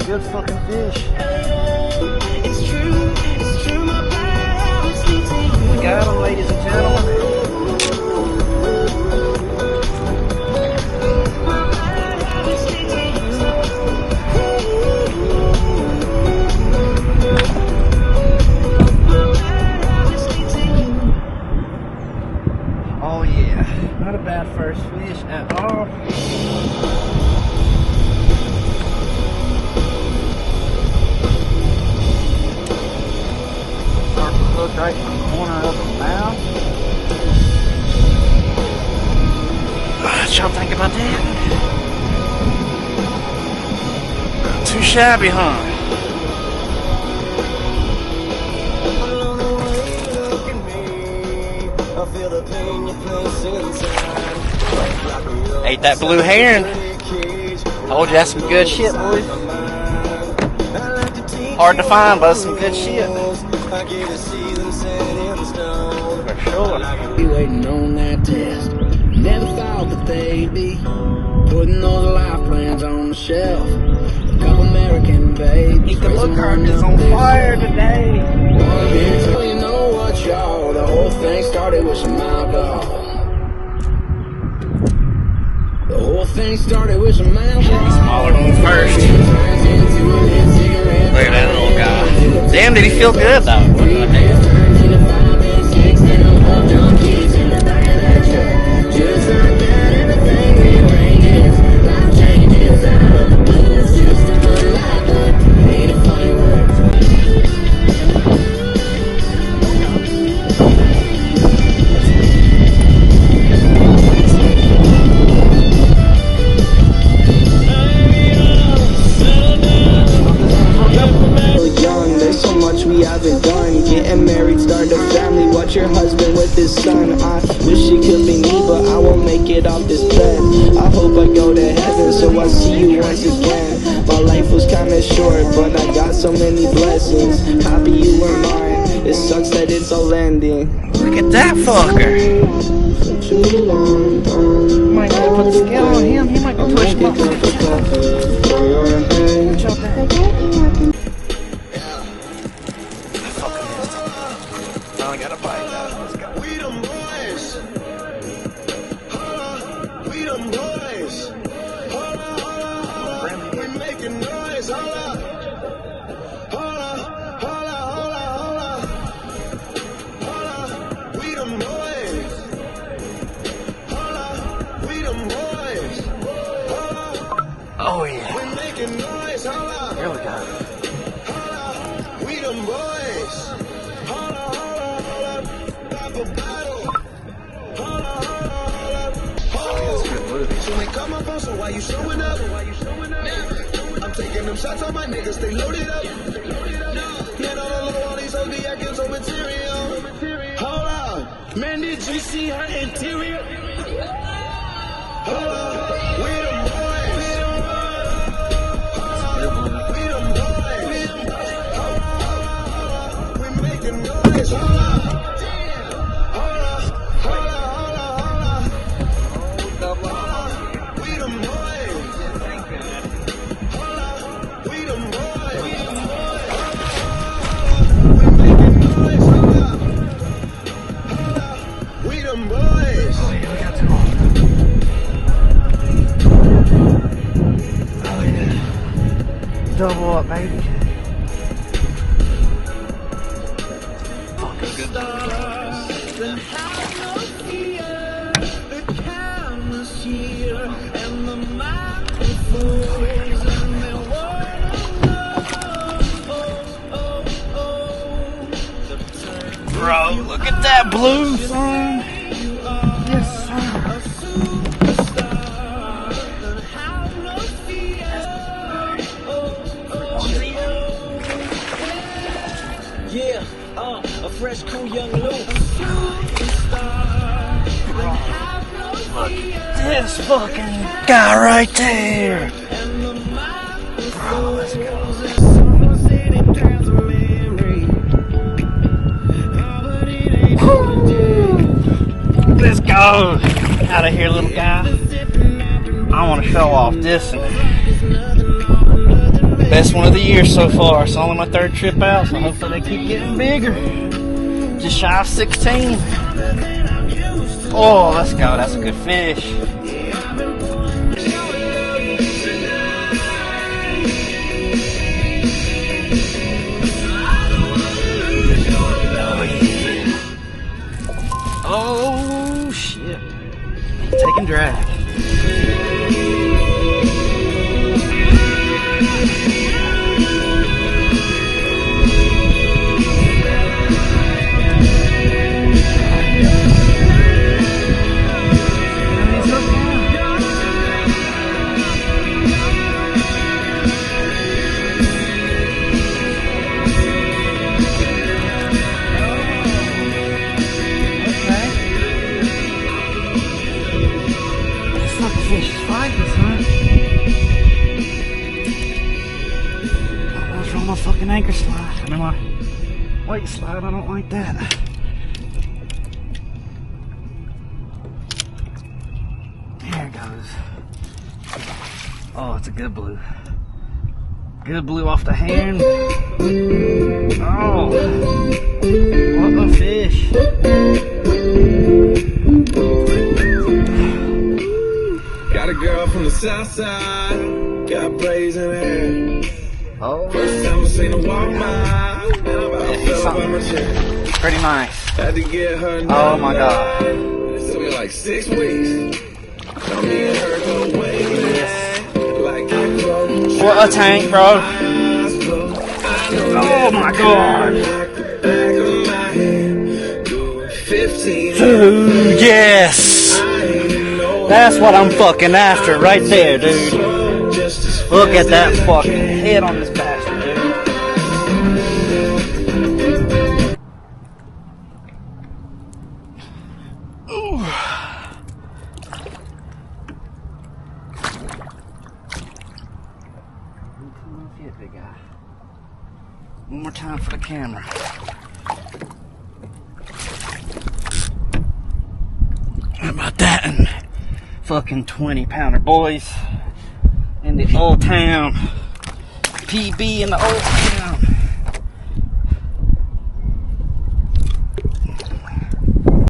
good fucking fish. We got them, ladies and gentlemen. Oh yeah, not a bad first fish at all. Hook right in the corner of the mouth. What y'all think about that? Not too shabby, huh? Ate that blue heron. Told you that's some good shit, boys. Hard to find, but some good shit. For sure. Be waiting on that test. Never thought that they'd be putting those life plans on the shelf. A couple American babies. The look card is on fire today. You know what, y'all? The whole thing started with some alcohol. The whole thing started with some alcohol. Smaller one first. Look at that little guy. Damn, did he feel good though? Your husband with his son. I wish it could be me, but I won't make it off this bed. I hope I go to heaven, so I see you once again. My life was kinda short, but I got so many blessings. Happy you were mine. It sucks that it's all ending. Look at that fucker. Might go put the scale on him. He might go push him up. I got a bite out. Let's go. We them boys. Holla. We them boys. Holla, holla, holla. We making noise. Holla. Holla, holla, holla, holla. Holla. We them boys. Holla. We them boys. Holla. Oh yeah. We making noise. Holla. Here we go. Holla. We them boys. So we come up on, so why you showing up? I'm taking them shots on my niggas, they loaded up. Get on the low, all these hoes be acting so material. Hold up, man, did you see her interior? Hold up, we them boys. We them boys. We making noise, hold up. Double up, baby. Fucking good. Bro, look at that blue, son. Yes, sir. Yeah, a fresh, cool young Luke. Look at this fucking guy right there. Bro, let's go. Let's go. Out of here, little guy. I want to show off this. Best one of the year so far. It's only my third trip out, so hopefully they keep getting bigger. Just shy of 16. Oh, let's go. That's a good fish. Oh, shit. He's taking drag. My fucking anchor slide. I mean my weight slide. I don't like that. There it goes. Oh, it's a good blue. Good blue off the hand. Oh, what a fish. Got a girl from the south side, got braids in her hair. Oh, First time I seen her walk by, and I about fell by my chair. pretty nice. Had to get her. Oh my god. It took me like 6 weeks. Now me and her go way back, like I close. What a tank, bro. Oh my god. Back of my head, doing 15. Dude, yes. That's what I'm fucking after right there, dude. Look at that fucking head on this bastard, dude. Ooh. Big guy. One more time for the camera. How about that? And fucking 20-pounder, boys. In the old town. PB in the old town.